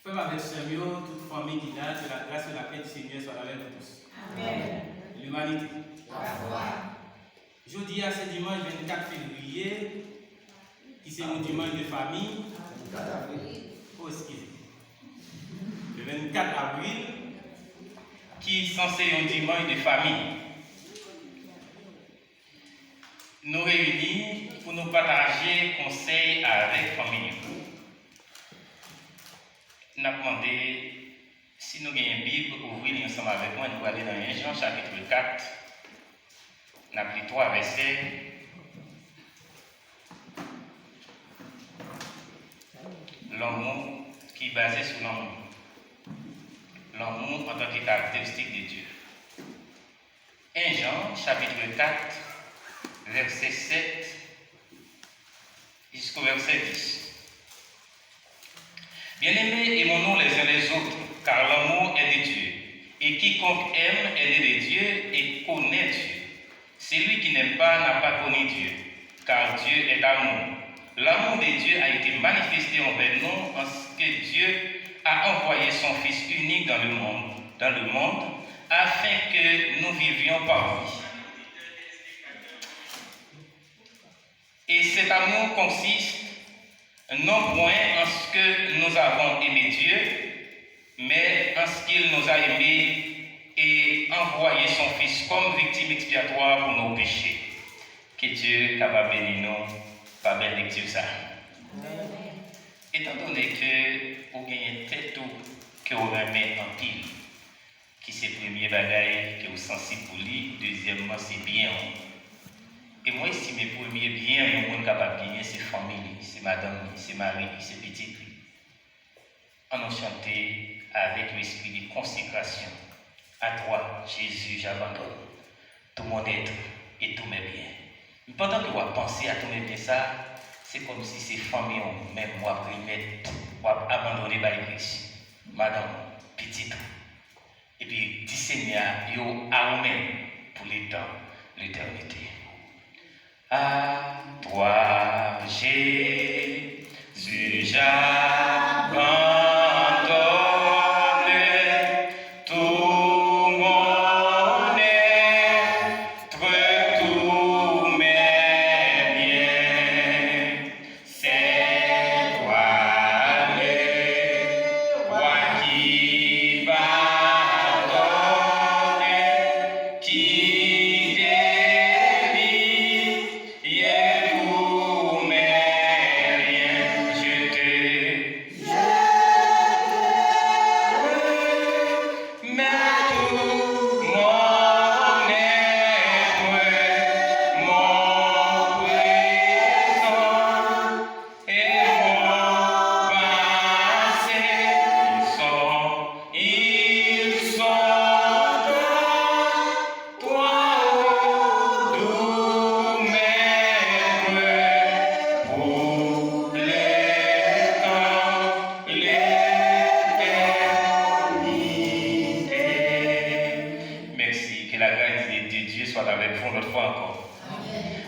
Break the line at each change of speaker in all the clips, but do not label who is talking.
Frère avec Samuel, toute famille qui a, que la grâce et la paix du Seigneur soient avec nous tous.
Amen.
L'humanité.
La foi.
Jeudi à ce dimanche 24 février, qui c'est mon dimanche de famille. Oh, excusez. Le 24 avril, qui est censé un dimanche de famille. Nous réunis pour nous partager conseils avec la famille. Nous avons demandé si nous avons une Bible, ouvrir ensemble avec moi, nous allons aller dans 1 Jean chapitre 4. Nous avons pris 3 versets. L'amour qui est basé sur l'amour. L'amour en tant que caractéristique de Dieu. 1 Jean chapitre 4, verset 7 jusqu'au verset 10. Bien-aimés, aimons-nous les uns les autres, car l'amour est de Dieu. Et quiconque aime est né de Dieu et connaît Dieu. Celui qui n'aime pas n'a pas connu Dieu, car Dieu est amour. L'amour de Dieu a été manifesté envers nous en ce que Dieu a envoyé son Fils unique dans le monde, afin que nous vivions par lui. Et cet amour consiste non point en ce que nous avons aimé Dieu, mais en ce qu'il nous a aimés et envoyé son Fils comme victime expiatoire pour nos péchés. Que Dieu capable bénir nous par belle lecture ça. Étant donné que vous gagnez tête que vous remettez en pile, qui c'est le premier bagage que vous sensible pour lui, deuxièmement c'est bien. Et moi, ici, mes premiers biens, le monde capable de gagner, c'est famille, c'est madame, c'est mari, c'est petit. On a chanté avec l'esprit de consécration. À toi, Jésus, j'abandonne tout mon être et tous mes biens. Mais pendant que vous pensez à tous mes biens, ça, c'est comme si ces familles ont même moi remettre, ou abandonner par l'église. Madame, petite. Et puis, discerner à vous-même pour les temps, l'éternité. À toi, Jésus, j'abandonne tout mon être, tous mes biens. C'est toi le roi qui pardonne, qui délivre.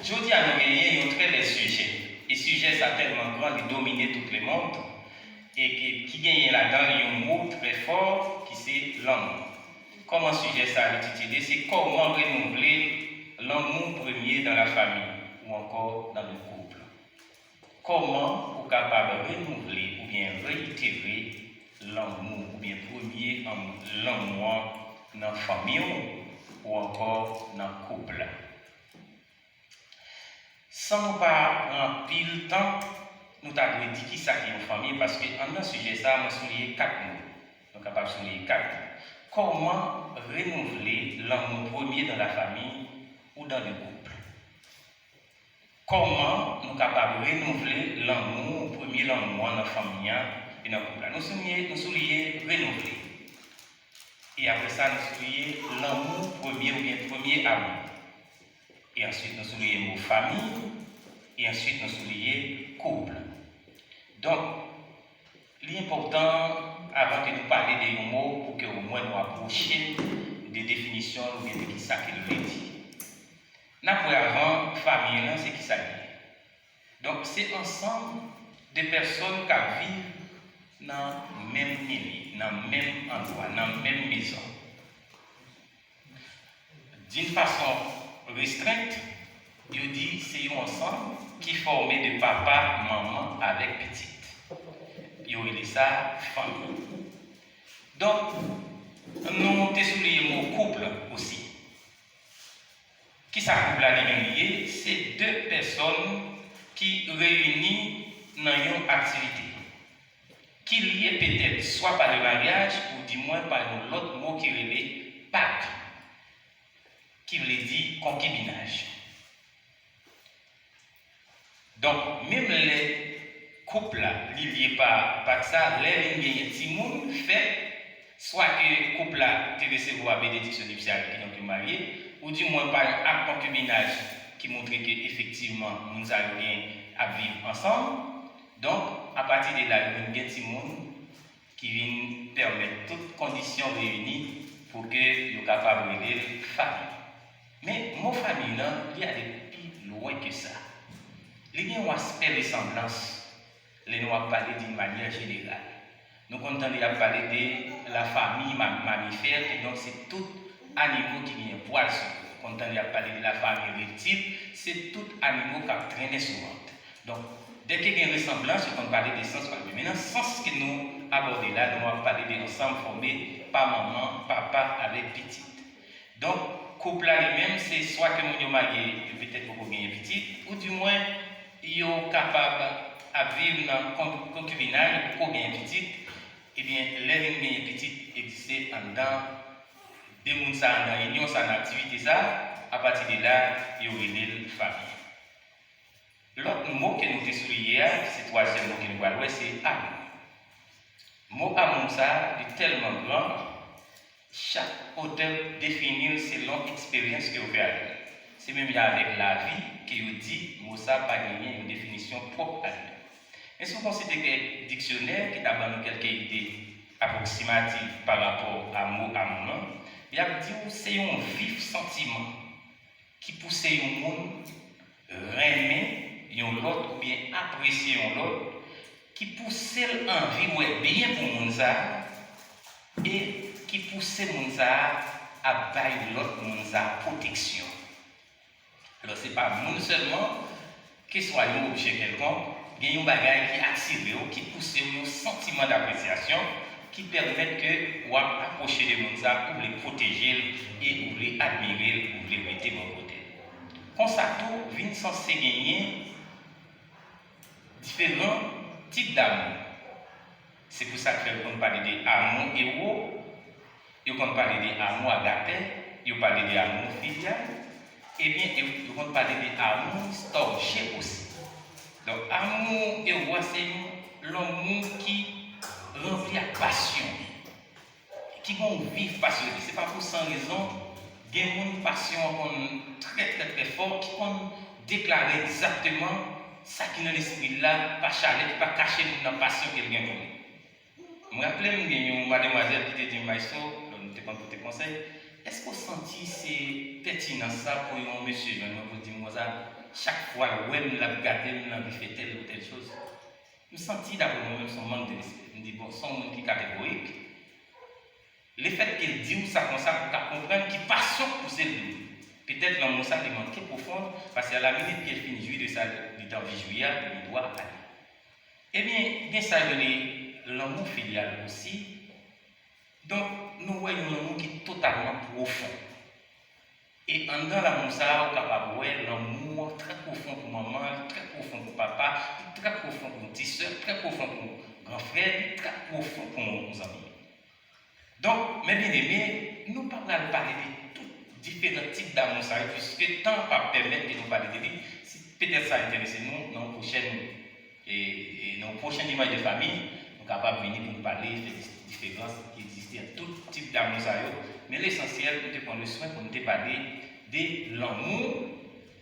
Je vous dis à nous gagner, nous traitons des sujets. Et sujets, ça tellement grand, de dominer tout le monde. Et qui gagne là-dedans, il y a un mot très fort qui c'est l'amour. Comment sujet ça a été c'est comment renouveler l'amour premier dans la famille ou encore dans le couple. Comment vous capable de renouveler ou bien réitérer l'amour ou bien premier l'amour dans la famille ou encore dans le couple. Sans pas en pile temps, nous avons dit qui ça qui est une famille parce que en un sujet ça, nous souligner 4 mots. Nous sommes capables de souligner 4 mots. Comment renouveler l'amour premier dans la famille ou dans le couple? Comment nous sommes capables de renouveler l'amour premier, l'amour dans la famille et dans le couple? Nous souligner renouveler. Et après ça, nous souligner l'amour premier ou bien premier amour. Et ensuite, nous soulignons nos familles. Et ensuite, nous soulignons couple. Donc, l'important, avant que nous parlions des mots, pour que au moins nous approchions des définitions ou bien de qui ça qu'il veut dire. Avant, famille, c'est qui ça dit. Donc, c'est ensemble de personnes qui vivent dans le même nid, dans le même endroit, dans la même maison. D'une façon restreinte, il dit c'est un ensemble qui est formé de papa, maman avec petite. Il dit ça famille. Donc, nous avons souligné le mot couple aussi. Qui ça couple à lié? C'est deux personnes qui réunissent dans une activité. Qui lié peut-être soit par le mariage ou du moins par un autre mot qui relève pacte, qui veut dire concubinage. Donc, même les couples là, liés par ça, les lignes Timoun fait soit que le couple là te recevoir bénédiction nuptiale qui sont mariés, ou du moins par un acte concubinage qui montre que effectivement nous allons bien à vivre ensemble. Donc, à partir de là, il y a un Timoun qui vient permettre toutes conditions réunies pour que nous soyons capables de vivre famille. Mais mon famille là, il y a des plus loin que ça. Il y a un aspect de ressemblance. Nous allons parler d'une manière générale. Nous comptons parler de la famille mammifère, et donc c'est tout animal qui vient poil sur eux. Nous comptons parler de la famille reptile, c'est tout animal qui traîne sur eux. Donc, dès qu'il y a une ressemblance, on peut parler des sens famille. Maintenant, le sens que nous abordons là, nous allons parler d'ensemble formé par maman, papa avec petite. Donc, couple là lui-même, c'est soit que mon marié peut-être pour gagner petite, ou du moins, il est capable de vivre dans le concubinage pour gagner petite. Eh bien, les gagner petite existent en dedans, des gens dans l'union, dans l'activité, ça, à partir de là, il y aurait une famille. L'autre mot que nous avons souligné, c'est le troisième mot que nous voyons, c'est amour. Le mot amour, ça, est tellement grand. Chaque auteur définit selon l'expérience qu'il fait avec. C'est même avec la vie qu'il dit, mot ça pas gagné une définition propre à lui. Et si vous considérez que le dictionnaire qui t'a donné quelques idées approximatives par rapport à mot amour, il a dit que c'est un vif sentiment qui pousse un monde aimer l'autre ou bien apprécier l'autre, qui pousse l'envie ou bien pour monde ça et qui pousse monde ça à bailler l'autre monde ça protection. Alors c'est pas monde seulement que soit un objet quelconque, il y a un bagage qui attire, qui pousse un sentiment d'appréciation qui permet que vous approcher de monde ça pour les protéger et pour les admirer, pour les mettre de mon côté. Comme ça tout vient censé gagner différents types d'amour. C'est pour ça qu'on parle d'amour héros, on parle d'amour agapé, on parle d'amour filial, et bien on parle d'amour storché aussi. Donc, amour héros, c'est l'amour qui remplit la passion, qui vont vivre passionné. Ce n'est pas pour sans raison, il y a une passion très très très forte qui vont déclarer exactement ça qui est dans l'esprit là, pas chalet, pas caché dans la passion qu'elle a pour nous. Je me rappelle, il y a une mademoiselle qui te dit, maestro, nous te compte tes conseils. Est-ce que vous sentez c'est pertinent ça pour un monsieur, vous dites, moi, chaque fois, où elle l'a regardé, elle fait telle ou telle chose. Je me sentis d'abord moi-même son manque de respect. Je me dis, bon, son monde qui est catégorique. Le fait qu'elle dit ça comme ça, pour comprendre qu'il passion pour celle-là. Peut-être l'amour ça est manqué profond, parce qu'à la minute qu'elle finit de jouir de ça, du temps de juillet, il doit aller. Eh bien, ça a l'amour filial aussi. Donc, nous voyons l'amour qui est totalement profond. Et en dans l'amour ça, on est capable de voir l'amour très profond pour maman, très profond pour papa, très profond pour mon petit soeur, très profond pour mon grand frère, très profond pour nos amis. Donc, mes bien-aimés, nous ne pouvons pas parler de tous différents types d'amour, puisque le temps ne va pas permettre de nous parler de lui. Si peut-être ça intéresse nous, dans nos prochaines images de famille, nous sommes capables de venir pour nous parler des différences qui existent à tout type d'amour. Mais l'essentiel, nous devons prendre le soin pour nous parler de l'amour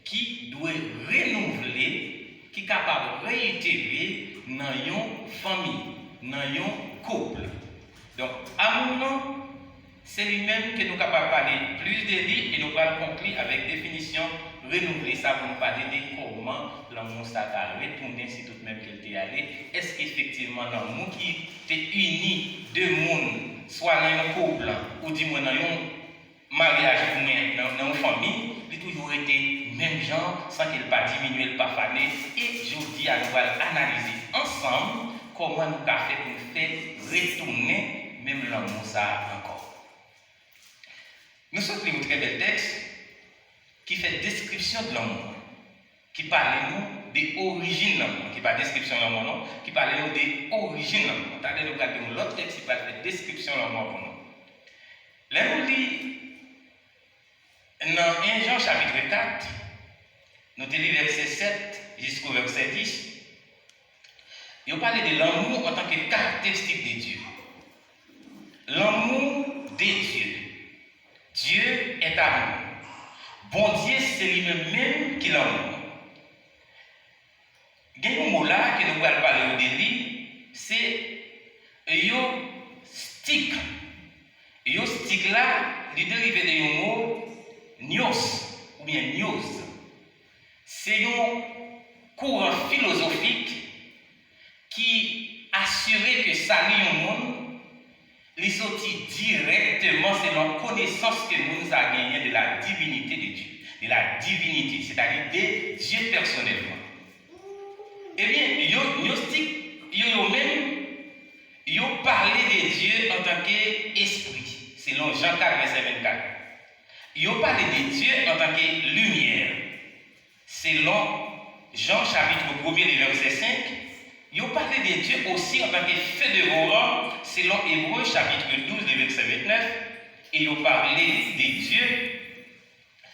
qui doit renouveler, qui est capable de réitérer dans une famille, dans un couple. Donc, amour, c'est lui-même que nous sommes capables de parler plus de lui et nous allons conclure avec définition renouveler ça pour nous parler de comment l'amour ça a retourné si tout même qu'elle était allé. Est-ce qu'effectivement l'amour qui était uni deux mondes, soit dans un couple ou du moins dans un mariage ou dans une famille, il a toujours été même genre sans qu'elle pas diminuer, pas faner. Et je vous dis à nous analyser ensemble comment nous avons fait pour nous faire retourner même l'amour ça encore. Nous sommes un très bel texte qui fait description de l'amour, qui parle nous des origines de l'amour, qui pas description de l'amour, non, qui parle nous des origines de l'amour. T'as nous regarder l'autre texte qui parle de description de l'amour pour nous. Là, nous lit dans 1 Jean chapitre 4, nous lisons verset 7 jusqu'au verset 10. Il parle de l'amour en tant que caractéristique de Dieu. L'amour de Dieu. Dieu est amour. Bon Dieu, c'est lui-même qui l'amour. Il y a un mot là que nous allons parler de lui, c'est yo stick. Yo stick là, il dérive de mot nios ou bien nios. C'est un courant philosophique qui assure que salut au monde, il sortit directement selon la connaissance que nous avons gagnée de la divinité de Dieu. De la divinité, c'est-à-dire de Dieu personnellement. Eh bien, yo même, yo parlé de Dieu en tant qu'esprit, selon Jean 4, verset 24. Yo parlé de Dieu en tant que lumière, selon Jean chapitre 1er, verset 5. Yo parlé de Dieu aussi en tant que feu dévorant, selon Hébreux chapitre 12, verset 29. Et yo parlé de Dieu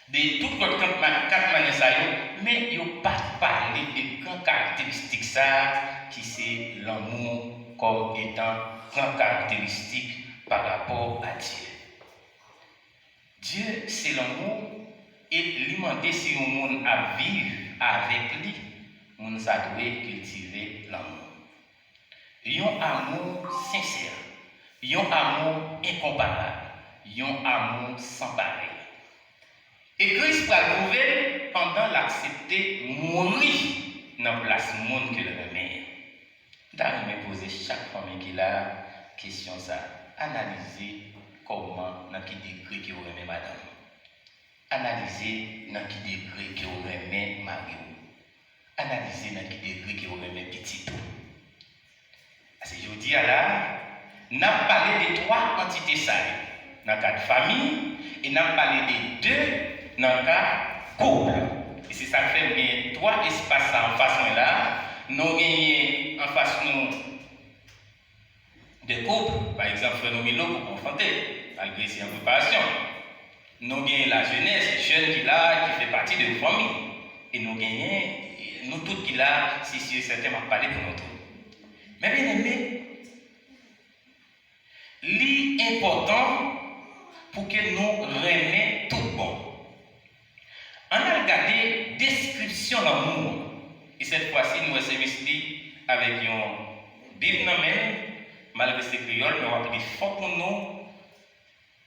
de toutes les quatre manières, mais il n'y a pas parlé de grandes caractéristiques ça, qui c'est l'amour comme étant grande caractéristique par rapport à Dieu. Dieu, c'est l'amour, et lui demander si le monde a vivre avec lui, on doit cultiver l'amour. Un amour sincère, un amour incomparable, un amour sans pareil. Et Christ va prouver pendant l'accepter mourir dans la place du monde que le remet. D'ailleurs, me poser chaque famille qui a la question ça, analyser comment, dans quel degré que vous remet madame. Analyser dans quel degré que vous remet mari. Analyser dans quel degré que vous remet petit tout. Parce que je vous dis là, nous avons parlé de 3 entités ça. Dans le cas de famille, et nous avons parlé de 2 dans le cas couple. Et c'est ça que fait bien 3 espaces en face là. Nous gagnons en face nous des couples, par exemple, nous Milo pour confronter, malgré c'est en préparation. Nous gagnons la jeunesse, jeune qui là, qui fait partie de la famille. Et nous gagnons, nous tous qui là, si certains m'ont parlé pour nous tous. Mais bien aimé, l'important pour que nous remettions tout bon. On a regardé description de l'amour. Et cette fois-ci, nous sommes ici avec une Bible même, malgré ses créoles, mais on va dire fort pour nous.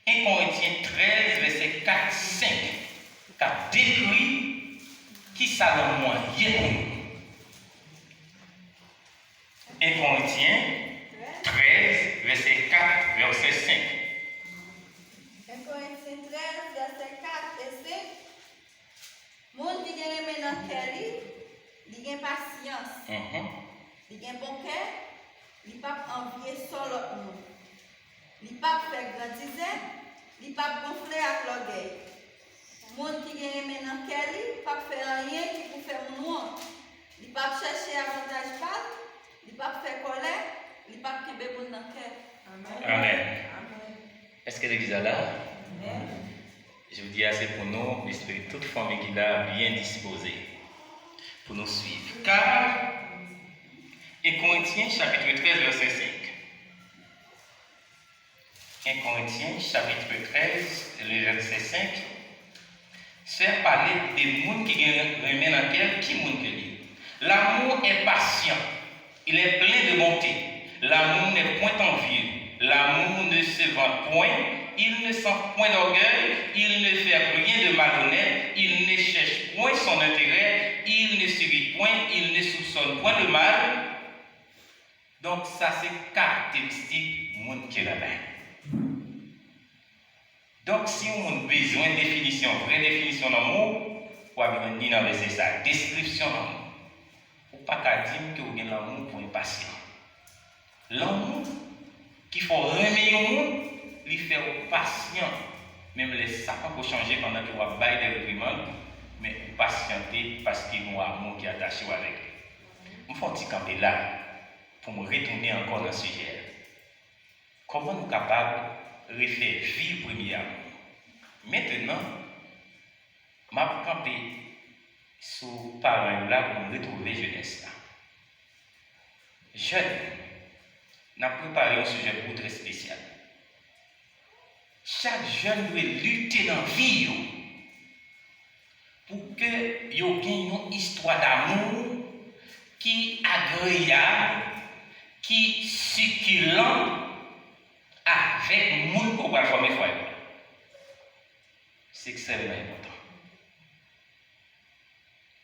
1 Corinthiens 13, verset 4-5, qui a décrit qui ça l'amour est pour nous. 1 Corinthiens 13, verset 4, verset 5.
1 Corinthiens 13, verset 4 et 5. Monde qui gagne dans cœur, il gagne patience. Il gagne bon cœur, il pas envier seul l'autre monde. Il pas faire grandir, il pas gonfler avec l'orgueil. Monde qui gagne dans cœur, il pas faire rien qui pour faire mon. Il pas chercher avantage pas, il pas faire colère, il pas quitter bon dans cœur.
Amen. Est-ce que l'église est là? Amen. Je vous dis assez pour nous, l'esprit de toute famille qui l'a bien disposée pour nous suivre. Car, 1 Corinthiens chapitre 13, verset 5. 1 Corinthiens chapitre 13, le verset 5. C'est parler des gens qui remettent dans le cœur, qui monde que lui. L'amour est patient, il est plein de bonté. L'amour n'est point envieux. L'amour ne se vante point, il ne sent point d'orgueil, il ne fait rien de malhonnête, il ne cherche point son intérêt, il ne subit point, il ne soupçonne point le mal. Donc ça c'est caractéristique du monde qui est là-bas. Donc si on a besoin de définition, vraie définition d'amour, on va dire dans verset ça, description d'amour. Ou pas qu'à dire que vous avez l'amour pour un patient. L'amour qu'il faut remettre au monde, il fait aux patients. Même les sapins pour changer pendant que vous avez des réprimandes, mais vous patientez parce qu'il y a un amour qui est attaché avec lui. Il faut un camper là pour me retourner encore dans ce sujet. Comment nous sommes capables de refaire vivre premier amour? Maintenant, je vais camper sur parents là pour me retrouver jeunesse là. Jeune, nous avons préparé un sujet pour très spécial. Chaque jeune doit lutter dans la vie pour que il y ait une histoire d'amour qui est agréable, qui est succulent avec le monde pour pouvoir former foi. C'est extrêmement important.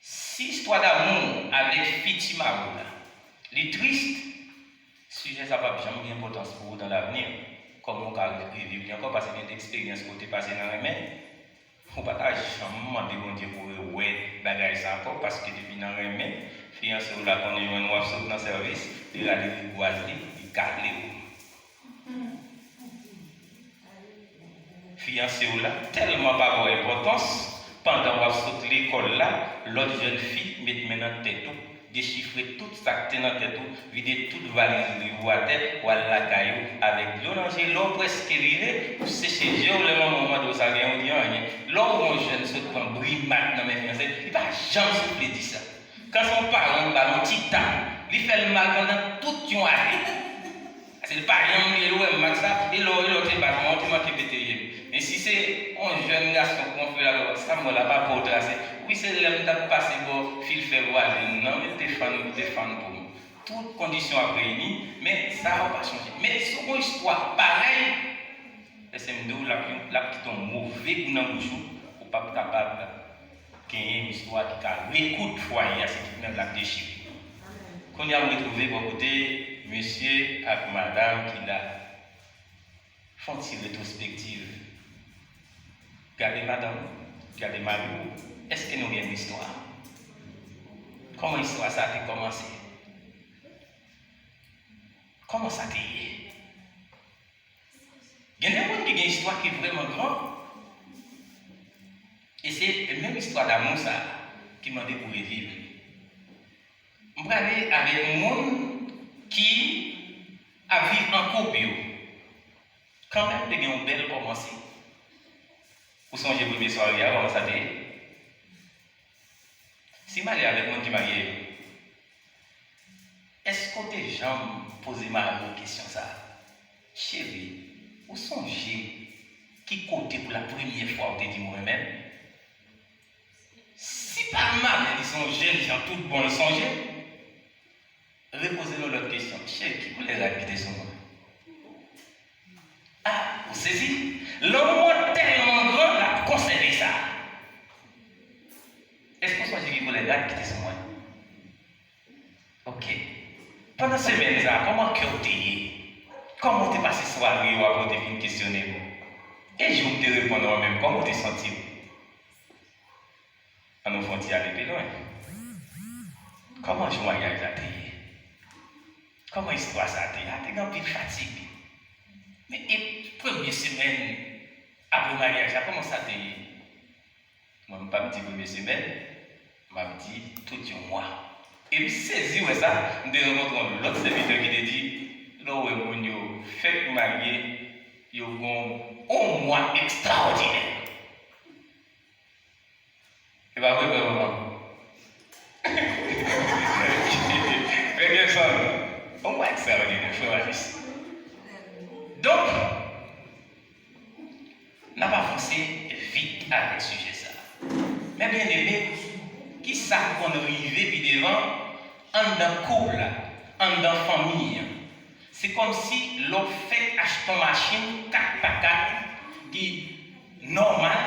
Si histoire d'amour avec Fitima, les tristes, sujet ça va jamais d'importance pour vous dans l'avenir. Comment on va vivre encore parce qu'il y a des expériences qui ont passé dans les mains. On ne peut pas jamais demander pour eux, bagaille ça encore parce que depuis dans les mains, fiancé ou là qu'on est un noir dans le service, il a des boiseries, il garde les roues. Fiancé ou là, tellement pas d'importance, pendant qu'on saute l'école là, l'autre jeune fille met maintenant tête tout. Déchiffrer tout ça qui est dans la tête, vider toute valise de à tête, ou à la caillou, avec l'eau, l'eau presque arrivée, pour sécher le moment où ça vient, on dit rien. L'eau, mon jeune, se prend brimac dans mes fiancés, il ne va jamais souffler dire ça. Quand son parent va un petit temps, il fait le mal pendant toute une année. C'est le parent, il est loin, ça, et l'autre, il va monter, il va mais si c'est un jeune garçon qu'on fait là, ça ne va pas pour tracer. Oui, c'est l'homme qui a passé pour fil faire voisin. Non, mais défendre pour nous. Toutes conditions à réunir, mais ça ne va pas changer. Mais sur une histoire pareille, c'est la petite mauvais goût dans le bouchon, ou pas capable de gagner une histoire qui a beaucoup de foyer à ce qui vient de la déchirer. Quand on a retrouvé pour côté, monsieur et madame qui font une rétrospective. Regardez madame, regardez Marie, est-ce que nous avons une histoire? Comment l'histoire ça a commencé? Comment ça a été? Il y a des gens qui ont une histoire qui est vraiment grande. Et c'est la même histoire d'amour ça qui m'a dit pour vivre. Je vais aller avec un monde qui a vécu en couple. Quand même, il y a une belle commencée. Vous songez pour mes soirées, comment ça dit? Si je suis avec mon qui marié, est-ce que tu as jamais posé ma question ça? Chérie, vous songez qui côté pour la première fois vous avez dit moi-même? Si par mal, ils sont jeunes, ils ont tout bon le songer, reposez-nous l'autre question. Chérie, qui vous les habiter sur moi? Ah, vous saisissez? L'homme tellement grand a conservé ça. Est-ce que vous songez qu'il voulait là quitter sur moi? Ok. Pendant ce semaine, comment tu as été? Comment tu as passé soirée ou avant de venir questionner? Et je vais te répondre moi-même. Comment tu as senti? On nous faut aller plus loin. Comment je voyage à t'aider? Comment l'histoire ça a été? Tu es un peu fatigué. Mais la première semaine, après le mariage, comment ça a été? Moi, je ne vais pas me dire première semaine, je vais me dire tout un mois. Et puis, saisi ça, je rencontre l'autre serviteur qui te dit, là où vous faites marier, il y a un mois extraordinaire. Et bien, oui, très bien, ça. Un mois extraordinaire, frère Alice. Donc, on n'a pas avancé vite avec le sujet ça. Mais bien aimé, qui ça qu'on arrive puis devant, en dans couple, en dans famille. C'est comme si l'on fait acheter une machine 4x4 normal,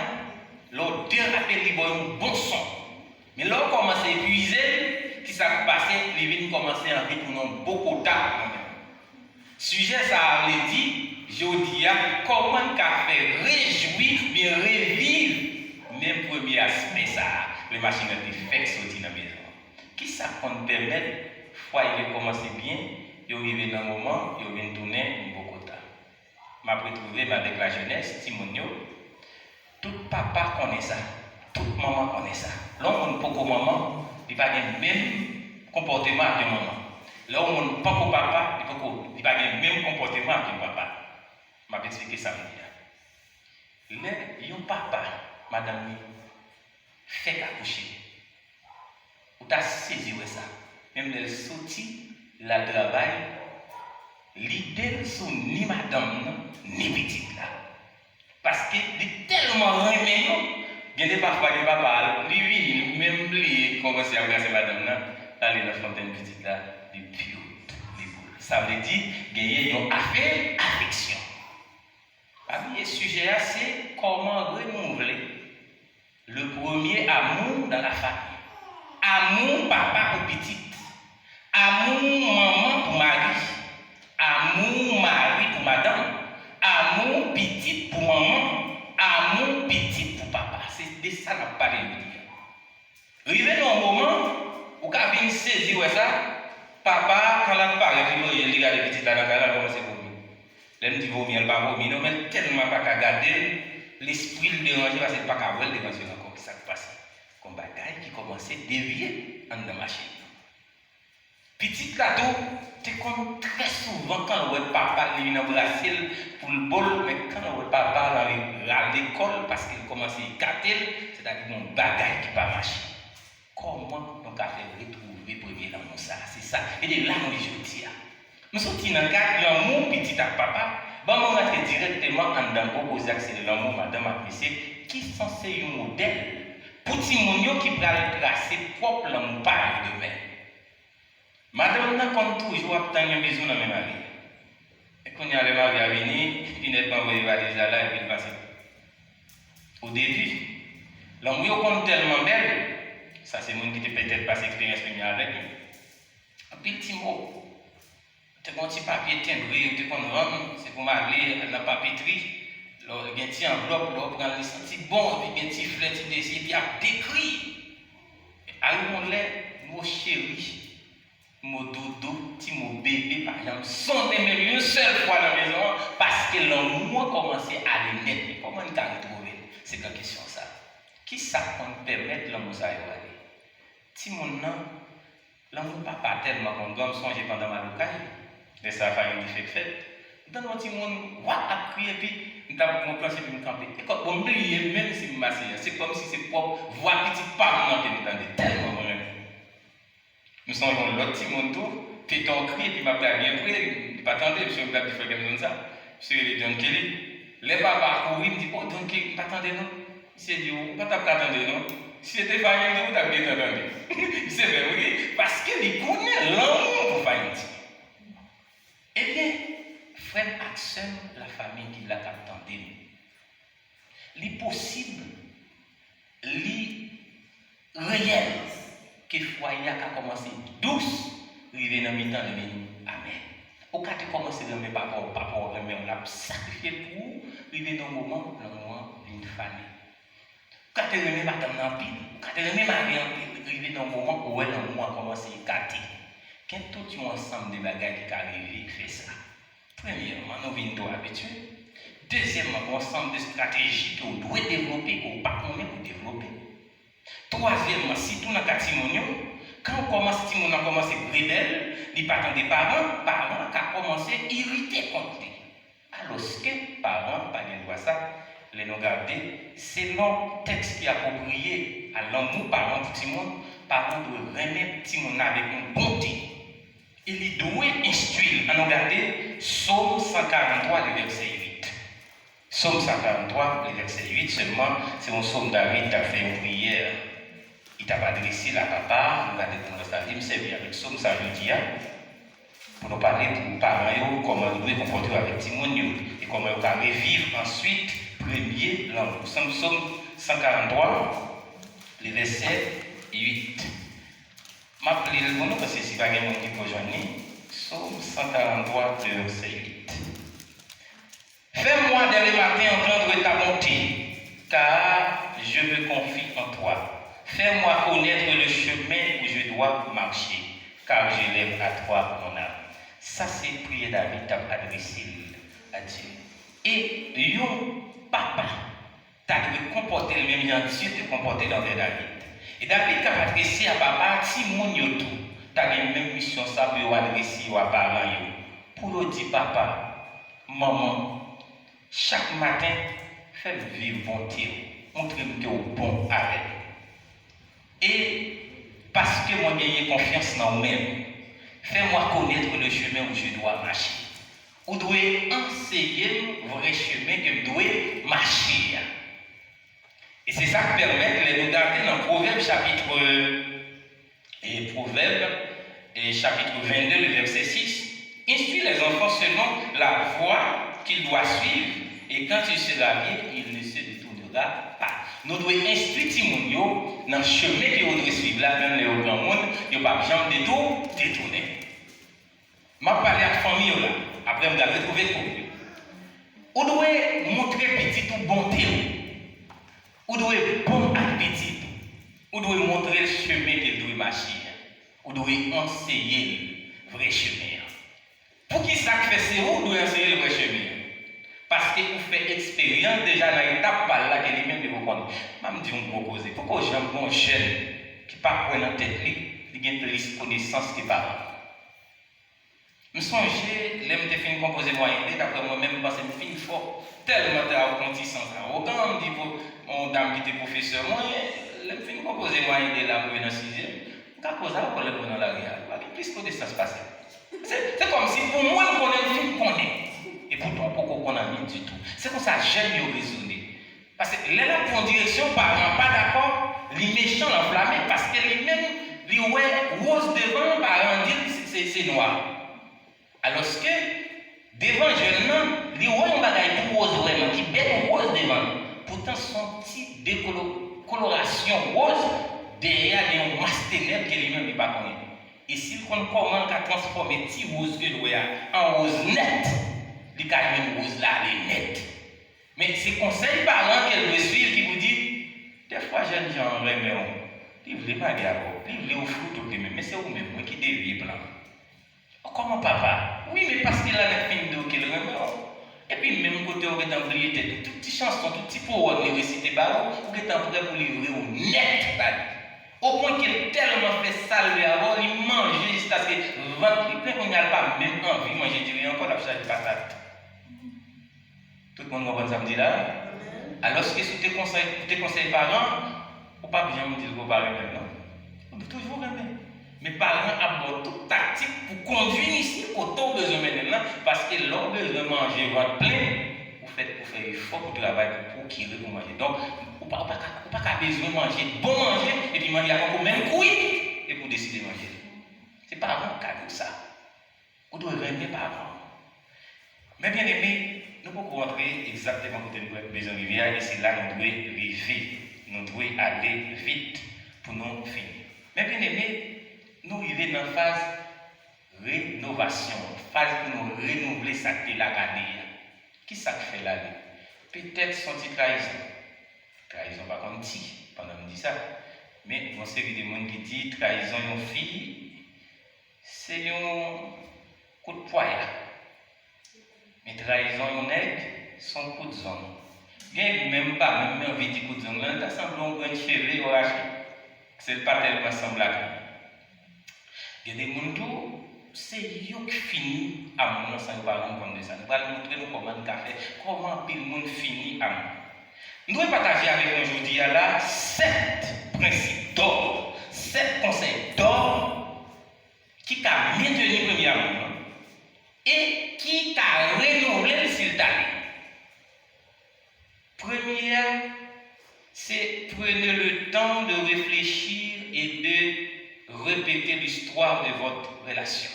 l'odeur appelle un bon son. Mais là, on commence à épuiser, qui s'est passé, les vignes commencent à enlever pour nous beaucoup tard. Sujet, ça veut dire, je dis, comment faire réjouir, bien revivre, même premier aspect, ça, les machines à défect sortir dans la maison. Qui ça peut permettre, foyer commencer bien, il arrive dans un moment, il vient tourner beaucoup tard. Je me retrouve avec la jeunesse, Timonio. Tout papa connaît ça, toute maman connaît ça. L'homme n'a pas de maman, il n'a pas le même comportement que maman. L'homme n'a pas de papa, il n'a pas le même comportement que papa. Je vais expliquer ça. Le papa, madame, fait accoucher. Ou t'as saisi ça. Même le sorti, la travail, l'idée sur ni madame, ni petite là. Parce qu'il est tellement remis, il y a parfois des papas, lui, même lui, commence à regarder madame là, aller dans la fontaine petite là, les pioutes, les boules. Ça veut dire qu'il y a une affaire, affection. Le sujet, c'est comment renouveler le premier amour dans la famille. Amour papa pour petite. Amour maman pour mari. Amour mari pour madame. Amour petit pour maman. Amour petit pour papa. C'est de ça qu'on parle de. Arrivé dans un moment où quand on saisir ça, papa, quand on parle, il regarde les petites là, il commence à vomir. L'homme dit vomir, elle ne va pas vomir, mais tellement pas qu'à garder, l'esprit le dérange, parce qu'il n'y a pas qu'à voir le déranger encore, ça se passe. Comme bagaille qui commence à dévier dans la machine. Petit cadeau, c'est comme très souvent quand on voit papa lui embrasser pour le bol, mais quand on voit papa à l'école parce qu'il commence à gâter, c'est-à-dire mon bagaille qui ne va pas marcher. Comment on peut faire retrouver premier l'amour ça? C'est ça. Et de là, nous disons, nous sommes dans le cadre de l'amour petit à papa, on rentre directement en dans proposer c'est l'amour madame à monsieur qui est censé un modèle pour Timonio qui va tracer propre l'amour par demain. Madame n'a comme toujours obtenu une maison dans mes maris. Et quand il y a le mari à venir, il n'est pas envoyé déjà là et puis il passe. Au début, l'amour compte tellement belle, ça c'est monde qui était peut-être pas expérience avec nous. Un petit mot. Tu as un petit papier timbré, tu as c'est pour m'aller à la papeterie. Il y a un petit enveloppe, il y a un petit bon, il y a un petit fleur, il y a décrit. Allons les, mon chéri, mon doudou, mon bébé, par exemple, sans même une seule fois dans la maison, parce que l'amour a commencé à aller net. Mais comment on a retrouvé? C'est la question ça. Qui ça peut permettre l'amour à aller? Si mon nom, l'amour pas tellement qu'on doit me songer pendant ma locaille. De sa famille qui fait fête. Dans mon petit monde, à crier, puis nous avons planché pour nous camper. Et quand on oublie, même si je c'est comme si c'est propre, voix petite part, nous entendons tellement moi-même. Nous sommes dans l'autre petit monde tout, puis on crie, puis m'a bien pris, il pas attendre, monsieur, vous avez fait comme ça. Monsieur, il est John Kelly. Les papas courent, il me dit, oh, John Kelly, pas attendre, non. Il s'est dit, oh, pas attendre, non. Si c'était famille, vous avez bien entendu. Il s'est fait, oui, parce qu'il connaît l'amour pour famille. Eh bien, frère Axel, la famille qui l'a attendu, il est possible, il est réel, que le foyer a commencé douce, arrivé dans le temps de venir. Amen. Au cas de commencer à remettre papa, on l'a sacrifié pour arriver dans le moment d'une famille. Quand tu remets madame dans le pile, quand tu remets Marie en pile, arriver dans le moment où elle a commencé à gâter. Quand tout un ensemble de bagages qui arrivent, fait ça. Premièrement, nous venons habitués. Deuxièmement, un ensemble de stratégies que vous devez développer, que vous ne pouvez pas développer. Troisièmement, si tout dans le Timonio, quand on commence à commencer à rebelle, il n'y a pas des parents qui ont commencé à irriter contre lui. Alors que les parents, pas de ça, les nous garder, selon le texte qui est approprié à l'amour parents pour Timon, parents doivent remettre Timon avec une bonté. Il doit instruire. On a regardé Psaume 143, le verset 8. Psaume 143, le verset 8, seulement, c'est un psaume David qui a fait une prière. Il t'a adressé à papa, regardez dans le stade, il me servit avec Psaume, ça veut dire, pour nous parler pour parents, comment nous devons comporter avec Timon, et comment nous devons revivre ensuite premier langue. Nous sommes Psaume 143, le verset 8. Je vais appeler le bon parce que si pas quelqu'un qui peut joindre, Psaume 143, le verset 8. Fais-moi dès le matin entendre ta bonté, car je me confie en toi. Fais-moi connaître le chemin où je dois marcher, car je lève à toi mon âme. Ça, c'est prier David t'a adressé à Dieu. Et yon papa t'a dû comporter le même genre Dieu te comporter dans les David. Et David t'a adressé à papa, si mon yoto, t'as une même mission ça pour adresser à parents yo. Pour dire papa, maman, chaque matin, fais vivre bonté, montre-moi que vous bon avec. Et parce que moi j'ai confiance dans moi-même, fais-moi connaître le chemin où je dois marcher. Vous devez enseigner le vrai chemin que vous devez marcher. Et c'est ça qui permet de nous regarder dans Proverbe chapitre 22, le verset 6. Instruis les enfants selon la voie qu'ils doivent suivre, et quand il sera vieux, il ne se détournera pas. Nous devons instruire Timounio dans le chemin que vous devez suivre là, même les grands monde, il n'y a pas besoin de tout détourner. Je vais parler à la famille là, après je vais retrouver pour vous. Vous devez montrer petit ou bonté. Vous devez bon appétit. Vous devez montrer le chemin que vous devez marcher. Vous devez enseigner le vrai chemin. Pour qui ça fait c'est vous devez enseigner le vrai chemin. Parce que vous faites expérience déjà dans l'étape par là que lui-même vous connaissez. Je me dis, on propose. Pourquoi j'ai un bon jeune qui ne parle pas dans la tête, il a plus de connaissances que parents. Je me songe, je me suis composé moi, d'après moi-même, parce que je me suis fort, tellement de sans arrogant, je me dis, mon dame qui était professeur, moi, je me suis composé moi, de la dans 6e. Je me suis pour le dans la réalité. Plus de connaissances passées. C'est comme si pour moi, je connais. Et pourtant, pourquoi on n'a mis du tout. C'est comme ça que j'aime mieux raisonner. Parce que là, pour direction, parents pas d'accord, les méchants l'enflammés, parce que lui-même, lui, ouais, rose devant, parents dit c'est noir. Alors que, devant jeune homme, lui, ouais, on va gagner pour rose vraiment, qui bête rose devant. Pourtant, son type de coloration rose, derrière, il y a un masse ténèbres que lui-même n'est pas connu. Et s'il commence à transformer petit rose que lui en rose net, les cas de rose là, elle est nette. Mais c'est conseil parents qu'elle doit suivre qui vous dit, des fois jeunes gens remettent, ils veulent pas dire, ils veulent offrir tout le même, mais c'est vous-même qui dévie blanc. Comment papa? Oui, mais parce qu'il a la fin de qu'il remet. Et puis même côté où vous oublié toute petite chanson, tout petit pour les réciter par vous êtes prêt pour livrer au net. Au point qu'il a tellement fait salver avant, il mange jusqu'à ce que il n'a pas même envie de manger du riz encore, la de patate. Tout le monde comprend ça me dit là? Alors que si tu conseilles parents, ou pas bien me dire que vous parlez maintenant. On peut toujours remettre. Mes parents abordent toute tactique pour conduire ici autant besoin maintenant, parce que l'homme besoin de manger votre plein, vous faites effort pour travailler pour qu'il vous manger. Donc, vous n'avez pas besoin de manger, bon manger, et puis manger encore même couille, et pour décider de manger. C'est pas un cadeau ça. Vous devez remettre parents. Mais bien aimé, nous pouvons rentrer exactement où nous avons besoin de rivière, et c'est là que nous devons arriver. Nous devons aller vite pour nous finir. Mais bien aimé, nous arrivons dans la phase rénovation, phase pour nous renouveler sa l'année. Qui ça fait l'année? Peut-être son petit trahison. Trahison pas comme petit, pendant que je dis ça. Mais on sait que des gens qui disent trahison une fille, c'est un coup de poignard. Mais trahison une aigle, son coup de zone. Bien, même pas, même envie de coup de zone. Là, ça semble un grand cheveu au racheté. C'est pas tellement semblable. Il y a des gens c'est eux qui finissent à mon sans nous parler comme ça. Nous allons montrer comment nous café, comment le monde finit à moi. Nous devons partager avec nous aujourd'hui là 7 principes d'or, 7 conseils d'or qui a maintenu premièrement et qui a renouvelé le sultan. Première, c'est prenez le temps de réfléchir et de répéter l'histoire de votre relation.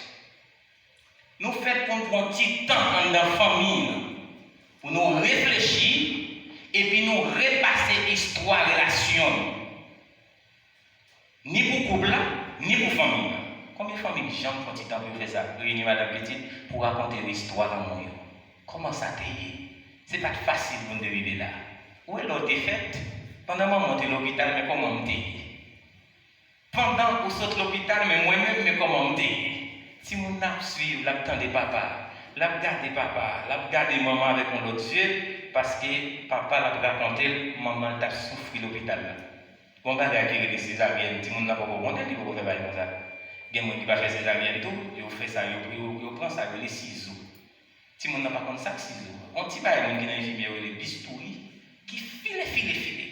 Nous faisons pour un petit temps dans la famille pour nous réfléchir petit temps pour faire ça. Réunir Madame Petite pour raconter l'histoire dans mon. Comment ça t'est? C'est pas facile pour nous arriver là. Où est l'autre faite? Pendant que je monte à l'hôpital, mais comment je pendant que je saute l'hôpital, mais moi-même, mais comment je si mon âme suit, l'attendait papa, l'attendait papa, l'attendait maman avec mon autre yeux, parce que papa l'a raconté, maman t'a souffert l'hôpital. Bon, bah, il y a des césariennes, si mon n'a pas compris, il faut faire comme ça. Il y a des gens qui va faire césarienne tout, ils fait ça, ils prennent ça avec les ciseaux. Si mon n'a pas comme ça, ciseaux. On t'y va, il y a des infirmières, les bistouris, qui filent.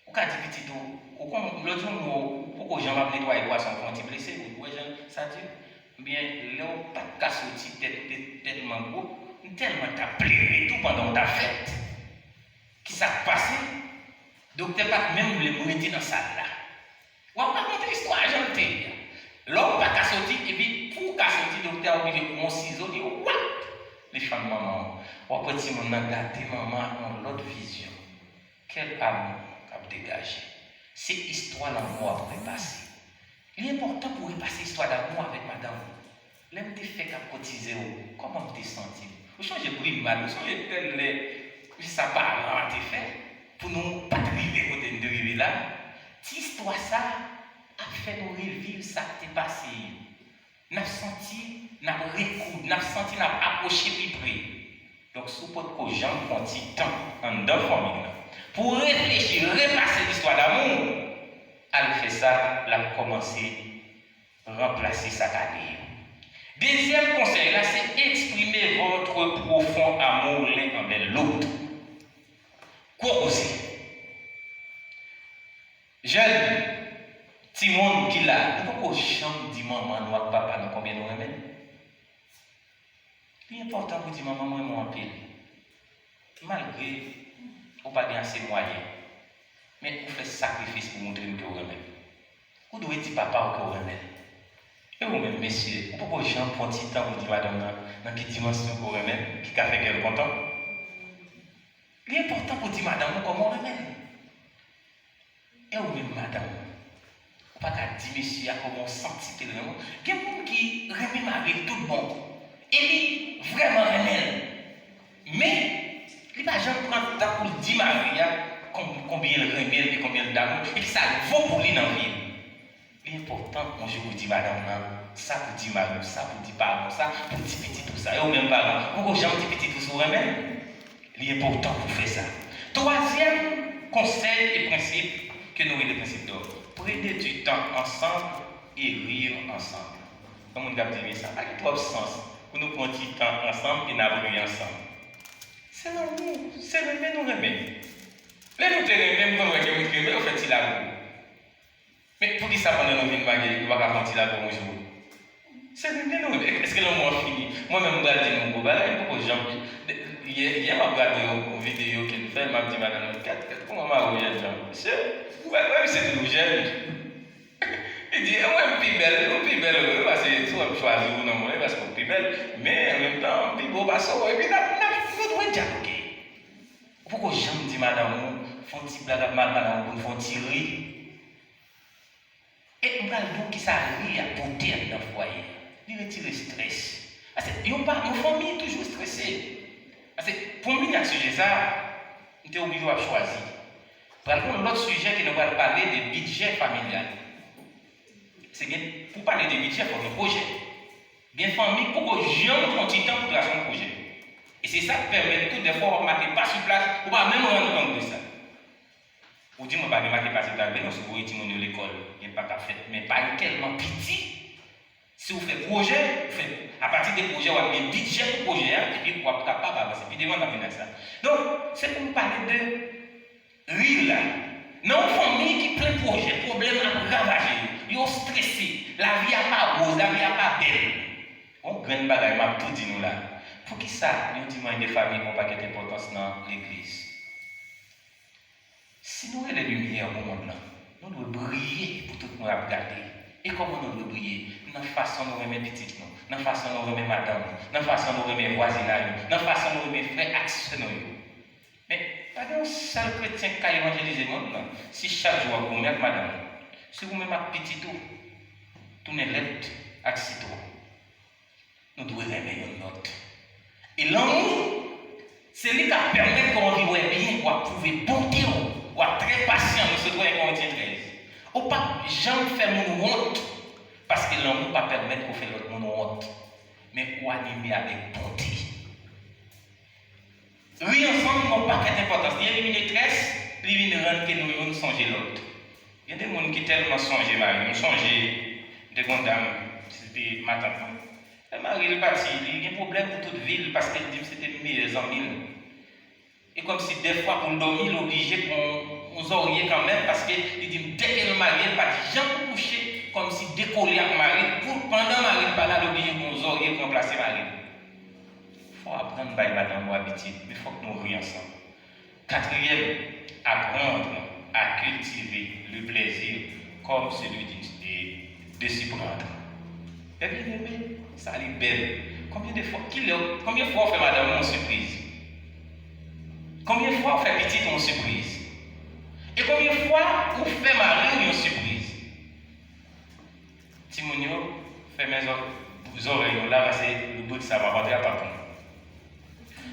Ou quand tu petit tout, ou comme l'autre jour, pourquoi j'en vais nettoyer les poissons quand tu blessé, ou ça dit, bien, là, pas de casse au type tellement gros, tellement t'as pleuré tout pendant ta fête. Qui s'est passé? Donc, t'es pas même le mourir dans la salle là. Ou on va raconter l'histoire, j'en ai. L'homme pas casse au type, et puis pour casse au type, docteur a obligé de mon ciseau, dit, what? Les femmes maman, ou après, si on a gardé maman dans l'autre vision, quel amour a dégagé. C'est histoire d'amour pour passer. Il est important pour repasser l'histoire d'amour avec madame. L'aime te fait qu'à cotiser, comment tu te sens? Vous changez de bruit mal, vous changez de ça parle te fait pour nous pas arriver côté de arriver là. Cette histoire ça a fait nous revivre ça qui est passé. Nous avons senti, nous avons recouvert, nous avons senti, nous avons approché plus près. Donc, si vous pouvez que gens prennent un petit temps en deux familles pour réfléchir, repasser l'histoire d'amour, elle fait ça, elle a commencé à remplacer sa carrière. Deuxième conseil, là, c'est exprimer votre profond amour l'un envers l'autre. Quoi aussi? Jeune, petit monde qui l'a, pourquoi chambre dit maman, nous, papa, nous, combien nous remèdes? L'important pour dire maman, moi, en pile. Malgré, vous n'avez pas assez de moyens, mais vous faites sacrifice pour montrer que vous remède. Vous devez dire papa ou que vous remède. Et vous-même, messieurs, pourquoi les gens prennent un petit temps pour dire madame, dans quelle dimension vous remède, qui a fait qu'elle est content? L'important pour dire madame, comment on remède? Et vous-même, madame, vous ne pouvez pas dire monsieur, comment on sentit que vraiment. Il y a des gens qui remèdent avec tout le monde. Et lui, vraiment remède. Mais, il n'y a pas de gens qui prennent le temps pour dire ma vie, combien il remède et combien d'amour, et que ça vaut pour lui dans la vie. L'important, moi je vous dis madame, ça vous dit madame, ça vous dit pardon, ça pour dire petit tout ça. Et au même parent, pourquoi j'aime dire petit tout ça remède? L'important pour faire ça. Troisième conseil et principe que nous avons le principe d'or. Prenez du temps ensemble et rire ensemble. Comme on a dit ça, avec trois sens. Pour nous prendre du temps ensemble et nous rire ensemble. C'est l'amour, c'est remède, nous remède. Là nous te remède, quand nous remède, on fait l'amour. Mais pour qui ça pendant nos vies, nous va pas mentir là pour bonjour. C'est nous. Est-ce que le mot fini? Moi-même, je vais dire mon beau beaucoup de gens. Hier, je regardé une vidéo qu'il fait, m'a dit madame, comment m'a regardé Jean? Ouais, c'est tout jeune. Il dit, ouais, plus belle, parce que tu vas choisir ou non, parce que plus belle, mais en même temps, plus beau, parce que, et puis, nous devons dialoguer. Pourquoi Jean me dit madame, font-ils blague madame, vous font tirer? Et on va le qui s'arrive à porter dans le foyer. Il retire le stress. Parce que nos familles sont toujours stressées. Parce que pour moi, il y a un sujet, ça, on est obligé de choisir. Par contre, l'autre sujet qui nous va parler de budget familial. C'est bien, pour parler de budget, il faut un projet. Bien famille, pour que les gens aient un petit temps pour faire son projet. Et c'est ça qui permet tout des fois de marquer pas sur place, ou pas même rendre compte de ça. Ou dit, je ne vais pas marquer pas sur place, mais si vous êtes à l'école, il n'y a pas qu'à faire. Mais pas tellement petit. Si vous faites projet, à partir des projets, vous avez un budget pour projet, et puis vous êtes capable d'avancer. Puis devant d'amener ça. Donc, c'est pour nous parler de rire là. Non, famille qui plein de projets, problème à ravager, ils sont stressés, la vie n'est pas rose, la vie n'est pas belle. On graine bagaille, m'a tout dit nous là. Pour qui ça, nous disons des familles n'ont pas d'importance dans l'église. Si nous avons les lumières au monde là, nous devons briller pour tout le monde à regarder. Et comment nous devons briller? Dans la façon dont nous remettons petites nous, dans la façon dont nous remettons madame, dans la façon dont nous remettons voisinage, dans la façon dont nous remettons frères actionnaires. Mais pas un seul chrétien qui a évangélisé le monde. Si chaque jour vous mettez madame, si vous mettez petit tout, tournez l'aide, avec citron. Nous devons aimer une autre. Et l'amour, c'est lui qui permet qu'on vive bien, qu'on prouve bonté, qu'on être très patient, nous se trouvons en 13. On ne peut jamais faire mon honte, parce que l'amour ne peut pas permettre qu'on fasse l'autre mon honte. Mais qu'on animer avec bonté. Oui, ensemble, n'ont pas d'importance. Il y a une maîtresse, il vient de rendre que nous songer l'autre. Il y a des gens qui tellement songent Marie. Nous songeons de grande dame, c'était ma tante. Marie est partie, il y a un problème pour toute ville parce qu'elle dit que c'était mes amis. Et comme si des fois pour dormir, il est obligé pour nous orienter quand même parce qu'il dit dès qu'elle est mariée, elle ne va jamais coucher comme si décoller avec Marie. Pendant Marie n'est pas là, il est obligé pour nous orienter pour remplacer Marie. Il faut apprendre à madame nos habitudes, mais il faut que nous rions ensemble. Quatrième, apprendre à cultiver le plaisir comme celui de s'y prendre. Et bien aimé, ça est belle. Combien de fois on fait madame une surprise? Combien de fois on fait petite une surprise? Et combien de fois on fait Marie une surprise? Timonio fait mes oreilles là, c'est le bout de ça va rentrer à papa.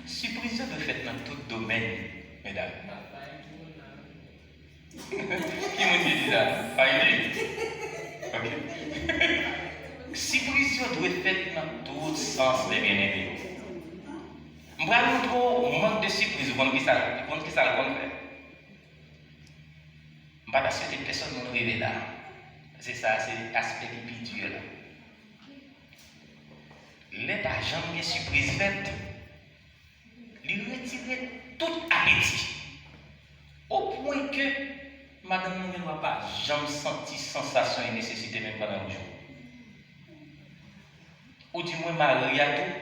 Surprise de fait dans tout domaine, mesdames. Qui m'a dit ça? Pas idée. Ok. Surprise doit être faite dans tout sens, les bien-aimés. Je vais vous montrer un manque de surprise. Vous comprenez qui ça le fait? Je ne vais pas souhaiter personne ne rêve là. C'est ça, c'est l'aspect spirituel. Les parents qui sont surprise faite, lui retirer tout appétit. Au point que madame ne va pas jamais sentir sensation et nécessité même pendant le jour. Ou du moins Marie a tout.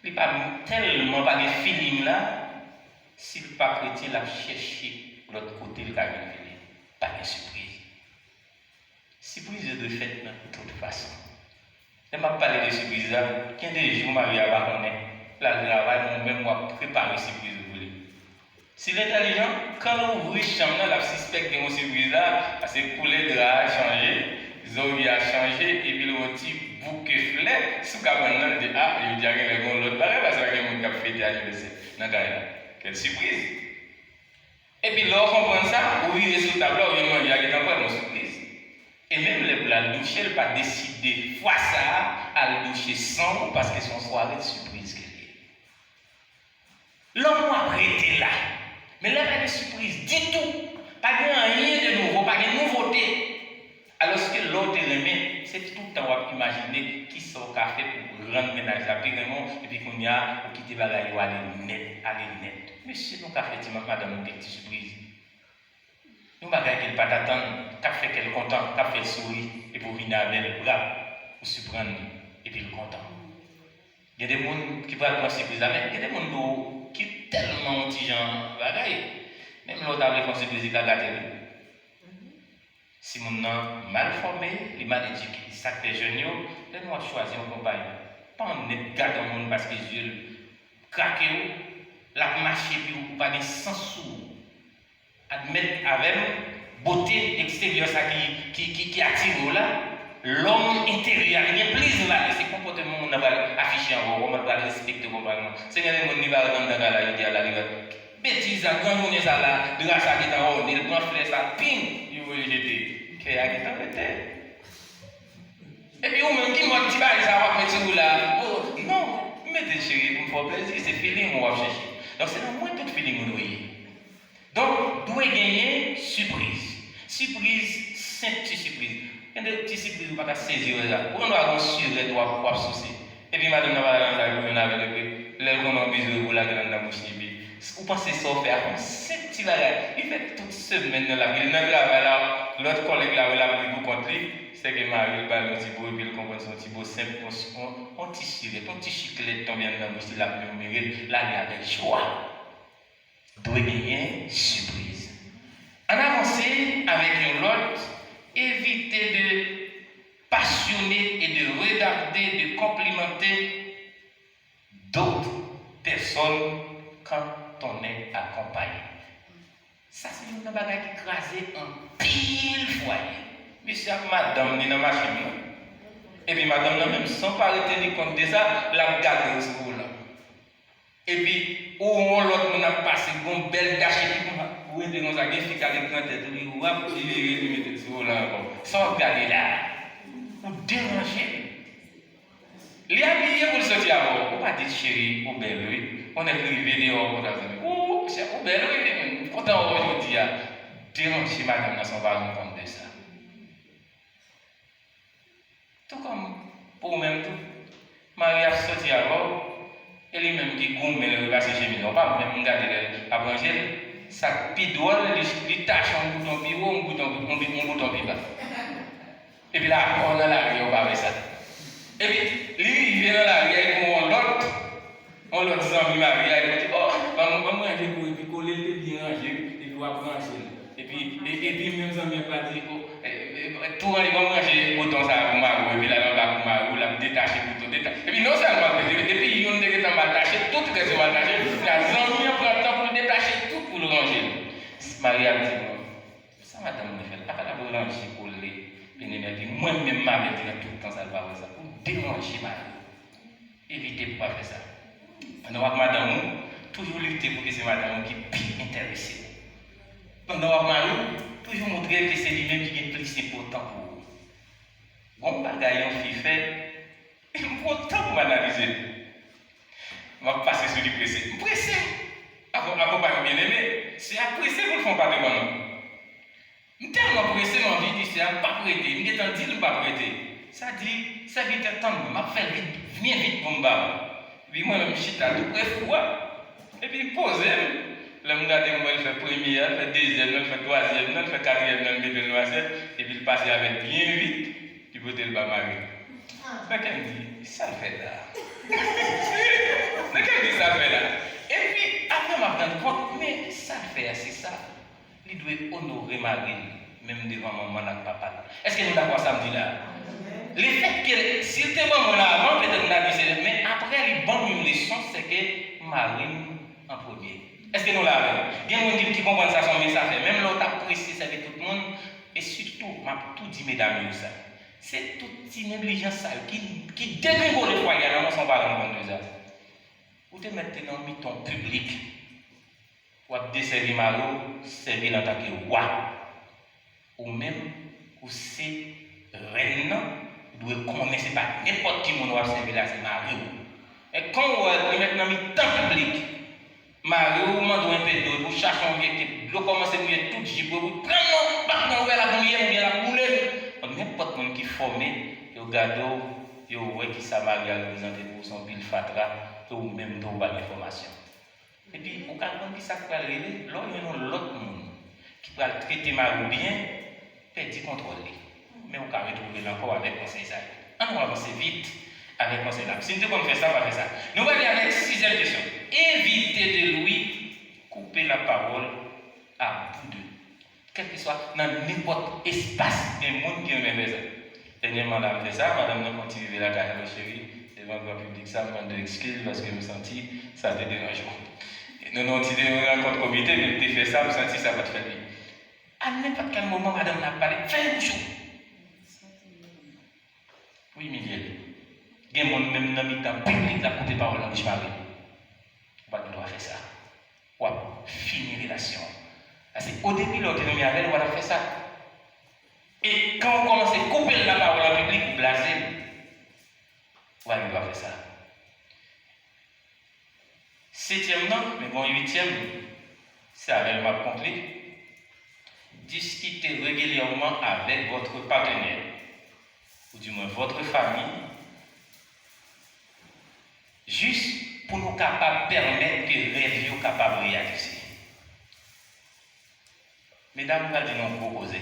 Il n'y a pas tellement pas de feeling là. S'il n'est pas chrétien, il a cherché l'autre côté, il a révélé. Pas de surprise. Surprise de fait de toute façon. Je ne vais pas parler de surprise là. 15 jours, Marie a pas connaît. La travail, moi-même, moi, préparer surprise pour lui. S'il est intelligent, quand on ouvre la chambre, la suspecte de mon surprise là, parce que couler de drap a changé, Zoé a changé, et puis le petit bouquet fleur, sous cabane, il dit ah, il dit à l'autre barré, parce que quelqu'un qui a fêté l'anniversaire. Quelle surprise! Et puis là, on comprend ça, vous vivez sur le tableau, il y a encore une surprise. Et même la douche, elle n'a pas décidé, fois ça, à la doucher sans, parce que son soirée de surprise qu'elle est. L'homme a prêté là. Mais là, pas de surprise du tout. Pas de rien de nouveau, pas de nouveauté. Alors que l'autre élément, c'est tout le temps à imaginer qui sort café pour rendre ménage à Pérémon, et puis qu'on y a pour quitter bagaille ou aller net. Monsieur, nous avons fait madame une petite surprise. Nous bagaille qu'elle pas t'attendre, qu'a fait qu'elle content, qu'a fait sourire, et pour venir avec elle, pour se prendre, et puis le content. Il y a des gens qui vont prendre surprise, mais il y a des gens qui sont tellement anti-gens, bagaille. Même l'autre a fait surprise, il a gâté. Si mon nom mal formé, il est mal éduqué, ça fait jeune, il doit choisir un compagnon. Pas en être gâté au monde parce que Dieu craque, la marche puis ou pas de sens sous. Admettre avec beauté extérieure ça qui attire là, l'homme intérieur, il y a plaisir là, et c'est comportement on va afficher en haut, on va respecter complètement. C'est que les gens qui vont dans la idée à la rigueur. Bêtise, quand on est là, de la salle qui est en haut, il prend flèche ça, ping, il veut jeter. Qui a été arrêté. Et puis, vous-même qui m'a dit, ça va mettre sur là. Oh, non, mettez chérie pour me faire plaisir, c'est feeling qu'on va chercher. Donc, c'est dans moins tout feeling qu'on doit y. Donc, doit gagner surprise. Surprise, simple surprise. Il y a des petites surprises qu'on ne peut pas saisir là. On doit avoir sur toi pour souci. Et puis, madame, on va avec le l'aile qu'on a besoin de la grande bouche. Vous pensez ça faire comme c'est petit bagage. Il fait toute semaine dans la ville. Dans le travail là, l'autre collègue là, il a pris pour contre lui. C'est que Marie, il parle un petit peu, et puis il comprend son petit beau simple. On tisse, ton petit chiclet tombe dans la bouche, il a murmuré. Là, il y a des joies. Doit gagner surprise. En avancer avec l'autre, évitez de passionner et de regarder, de complimenter d'autres personnes quand on est accompagné. Ça, c'est une bagage qui crase en pile foyer. Monsieur, madame, ni dans la machine. Et puis madame là même sans pas retenir compte de ça, la garde ce là. Et puis où l'autre on a passé une belle dache où est dans sa gueule qui a les grandes têtes ou va il mettre ce là encore. Sans regarder là. Ou déranger. Les habillés pour sortir avant, on pas dit chérie, ou belle oui. On est privé dehors pour la famille. Ou c'est ou belle oui, content aujourd'hui à déranger madame là sans pas rendre compte de ça. Tout comme pour même tout, Marie a sorti avant, et lui-même qui gomme le passé chez nous, pas même regarder la brancher, ça pidole, les tâches en bouton plus haut, en bouton plus bas. Et puis là, on a la rue, on va faire ça. Et puis, lui, il vient dans la rue, on l'autre zombie Marie, il dit, oh, maman, j'ai couru, et puis coller le bien rangé, et puis on va brancher. Et puis même zombie pas dit, oh, tout le monde va manger autant ça pour moi, et puis là, on va pour moi, la détacher, bouton détacher. Et puis non seulement, depuis il y a mal taché, tout est mal taché, la zombie prend le temps pour le détacher, tout pour le ranger. Marie a dit, ça madame me fait, pas la pour ranger pour les pénétrer. Moi-même, Marie dit tout le temps ça va faire ça, pour déranger Marie. Évitez de ne pas faire ça. Pendant madame, toujours lutter pour que c'est madame qui est plus intéressée. Pendant Marie, toujours montrer que c'est lui-même qui est plus important pour vous. Bon, bagaille en fait, il me prend temps pour m'analyser. Je vais passer sur le pressé. Pressé. Accompagnement bien aimé, c'est à presser pour le fond pas de moi. Je suis tellement pressé, mon vie dit c'est à pas prêter. Je suis dit de pas prêter. Ça dit, ça vite attendre, je vais faire vite, viens vite pour me battre. Puis moi-même, je suis à tout près froid. Et puis, poser. Là, je regarde, je fais première, je fais deuxième, je fais troisième, je fais quatrième, je fais noisette. Et puis, il passe avec bien vite, puis peut-être le bas marié. Mais qu'elle me dit, ça le fait là. Mais qu'elle dit, ça le fait là. Et puis, après, je me rends compte, mais ça le fait, c'est ça. Il doit honorer Marie, même devant maman et papa. Est-ce que nous d'accord samedi là? Le fait que, s'il était bon là avant, peut-être qu'on a dit, mais après, les bonnes leçons, c'est que Marie en premier. Est-ce que nous l'avons? Il y a des gens qui comprennent ça sans message. Même l'autre apprécie ça avec tout le monde. Et surtout, je tout dit, mesdames, ça. C'est toute une négligence qui dégringole les foyers dans son parent de ça. Vous te mettez dans le ton public. Vous desservir Marie, servir en tant que roi. Ou même, ou c'est reine. Vous devez connaître, ce n'est pas n'importe qui qui va servir là, c'est Marie. Et quand vous mettez dans le temps public, Marie, vous demandez un peu d'eau, vous cherchez un vieux, vous commencez à mouiller tout le temps, vous prenez la première ou bien la couleur. N'importe qui est formé, vous regardez, vous voyez qui ça Marie a représenté pour son pile fatra, ou même dans l'information. Et puis, vous comprenez qui ça peut arriver, là, il y a l'autre monde qui peut traiter Marie bien, perdre contrôle. Mais vous pouvez retrouver encore avec conseil ça. On va avancer vite avec conseil là. Si nous devons faire ça, on va faire ça. Nous allons aller avec 6e question. Évitez de lui couper la parole à bout de. Quel que soit dans n'importe espace des monde qui aime ça. Dernièrement, madame fait ça, madame n'a pas tiré la carrière, chérie. Devant le grand public, ça me demande de excuses parce que je me sentis, ça te dérange. Nous n'avons pas tiré un compte comité, mais tu fais ça, je me sentis, ça va te faire bien. À n'importe quel moment, madame n'a parlé, fais un bouchon. Oui, Miguel. Il y a des gens même dans le temps public qui ont des paroles en bouche parlée. On doit faire ça. On va finir la relation. Parce qu'au début, l'autonomie avec elle, on va faire ça. Et quand on commence à couper la parole en public, on blasé. On doit faire ça. 7e non, mais bon, 8e, c'est avec ma conclue. Discutez régulièrement avec votre partenaire, ou du moins votre famille, juste pour nous capables permettre que les rêves soient capables de réaliser. Mesdames, nous allons proposer.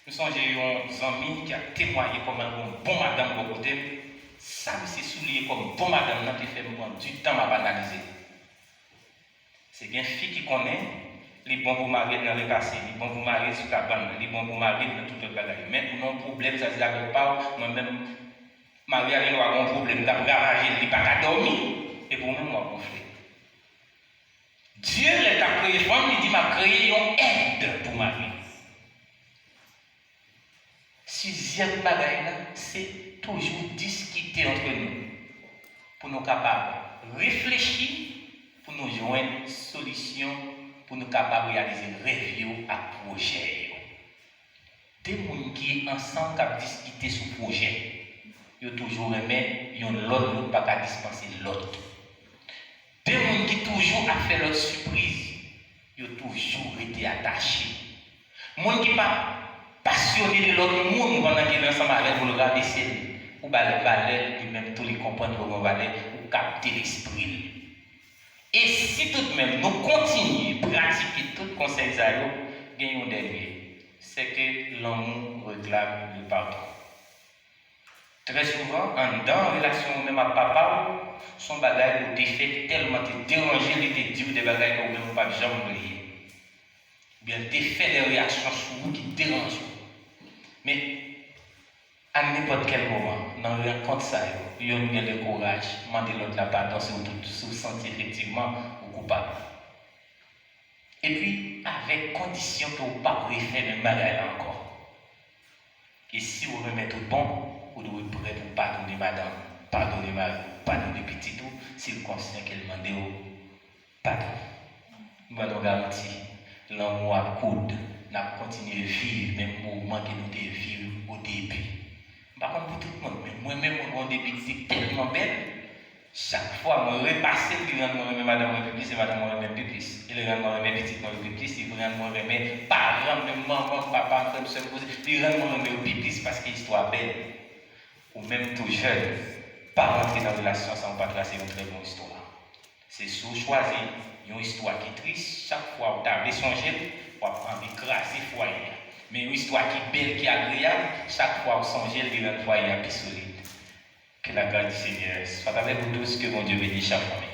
Nous sommes un ami qui a témoigné comme un bon madame de côté. Ça, c'est souligné comme bon madame qui fait du temps à analyser. C'est bien fille qui connaît. Les bons pour marier dans le passé, les bons pour marier sur la bande, les bons pour marier dans tout le bagage. Mais pour nos problèmes, ça se dit pas, moi-même, marié avec nous avons un problème, nous avons garagé, il n'est pas qu'à dormir, et pour nous, on va gonfler. Dieu les a créé femme, il dit, m'a créé une aide pour marier. 6e bagage là, c'est toujours discuter entre nous pour nous capables de réfléchir, pour nous joindre une solution, pour nous capables de réaliser un rêve à projet. Des gens qui ensemble qui discuter sur le projet, ils ont toujours aimé, ils ont l'autre, pas qu'à dispenser l'autre. Des gens qui toujours a fait leur surprise, ils ont toujours été attachés. Des gens qui pas passionné de l'autre monde pendant qu'ils sont ensemble avec vous, le rabaisser, ou bien le valet, et même tous les comprendre pour le valet, ou capter l'esprit. Et si tout de même nous continuons à pratiquer tout conseil ça, gagnons dernier. C'est que l'amour réclame le pardon. Très souvent, dans la relation même à papa, son bagage ou défait tellement te déranger, il te dit des bagages que vous ne pas jamais oublier. Bien, défait des réactions sur vous qui dérangent. Mais à n'importe quel moment, dans le rencontre ça, il y a le courage, demander l'autre la pardon si vous sentez effectivement coupable. Et puis, avec condition que vous ne pas faire même bagage encore. Et si vous remettez tout bon, vous devez être prêt pour pardonner madame, pardonner mari, pardonner petit tout, si vous conscient qu'elle demande au pardon. Nous allons garantir, l'amour à coude, nous allons continuer à vivre, même mouvement que nous devons vivre au début. Par contre, pour tout le monde, mais moi-même, mon début, c'est tellement belle. Chaque fois, je repasse le grand moi madame moi plus, et madame moi même plus. Et le grand moi même petit moi plus, et le grand moi même parents, même maman, papa, frère, soeur, le grand moi même plus parce que l'histoire belle. Ou même tout jeune, pas rentrer dans la relation sans pas tracer une très bonne histoire. C'est sous choisir une histoire qui est triste, chaque fois où tu as songé, pour prendre écraser le foyer. Mais une histoire qui est belle, qui est agréable, chaque fois où songez, le grand foyer est plus solide. Que la grâce du Seigneur soit avec vous tous, que mon Dieu bénisse chaque famille.